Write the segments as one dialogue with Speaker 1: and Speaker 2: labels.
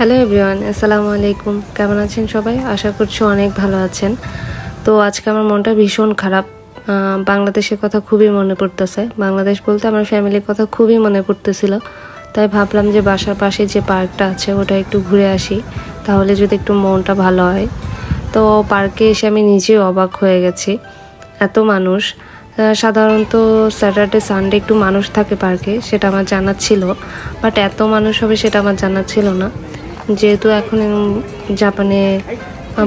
Speaker 1: Hello everyone, আসসালামু আলাইকুম। কেমন আছেন সবাই? আশা করছি অনেক ভালো আছেন। তো আজকে আমার মনটা ভীষণ খারাপ। বাংলাদেশের কথা খুবই মনে পড়তেছে। বাংলাদেশ বলতে আমার ফ্যামিলির কথা খুবই মনে পড়তেছিল। তাই ভাবলাম যে বাসার পাশে যে পার্কটা আছে ওটা একটু ঘুরে আসি, তাহলে যদি একটু মনটা ভালো হয়। তো পার্কে এসে আমি নিজেই অবাক হয়ে গেছি, এত মানুষ। সাধারণত স্যাটারডে সানডে একটু মানুষ থাকে পার্কে, সেটা আমার জানা ছিল, বাট এত মানুষ হবে সেটা আমার জানা ছিল না। যেহেতু এখন জাপানে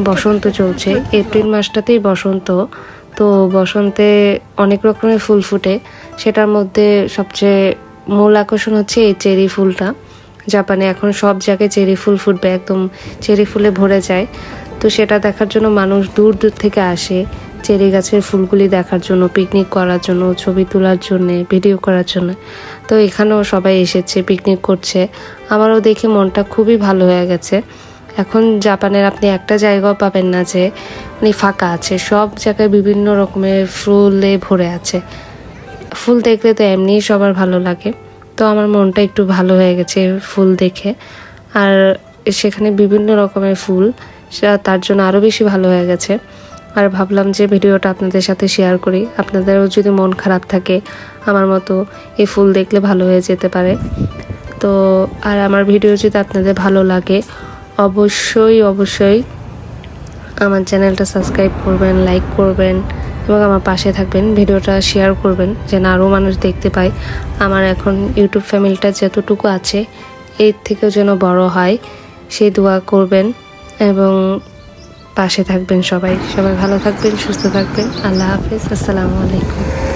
Speaker 1: বসন্ত চলছে, এপ্রিল মাসটাতেই বসন্ত। তো বসন্তে অনেক রকমের ফুল ফুটে, সেটার মধ্যে সবচেয়ে মূল আকর্ষণ হচ্ছে এই চেরি ফুলটা। জাপানে এখন সব জায়গায় চেরি ফুল ফুটবে, একদম চেরি ফুলে ভরে যায়। তো সেটা দেখার জন্য মানুষ দূর দূর থেকে আসে, চেরি গাছের ফুলগুলি দেখার জন্য, পিকনিক করার জন্য, ছবি তোলার জন্য, ভিডিও করার জন্য। তো এখানেও সবাই এসেছে, পিকনিক করছে। আমারও দেখে মনটা খুবই ভালো হয়ে গেছে। এখন জাপানের আপনি একটা জায়গাও পাবেন না যে ফাঁকা আছে, সব জায়গায় বিভিন্ন রকমের ফুলে ভরে আছে। ফুল দেখলে তো এমনিই সবার ভালো লাগে। তো আমার মনটা একটু ভালো হয়ে গেছে ফুল দেখে। আর সেখানে বিভিন্ন রকমের ফুল, সেটা তার জন্য আরও বেশি ভালো হয়ে গেছে। আর ভাবলাম যে ভিডিওটা আপনাদের সাথে শেয়ার করি। আপনাদেরও যদি মন খারাপ থাকে আমার মতো, এই ফুল দেখলে ভালো হয়ে যেতে পারে। তো আর আমার ভিডিও যদি আপনাদের ভালো লাগে অবশ্যই আমার চ্যানেলটা সাবস্ক্রাইব করবেন, লাইক করবেন এবং আমার পাশে থাকবেন। ভিডিওটা শেয়ার করবেন যেন আরও মানুষ দেখতে পায়। আমার এখন ইউটিউব ফ্যামিলিটা যতটুকু আছে এর থেকেও যেন বড় হয়, সেই দোয়া করবেন এবং পাশে থাকবেন। সবাই ভালো থাকবেন, সুস্থ থাকবেন। আল্লাহ হাফেজ, আসসালামু আলাইকুম।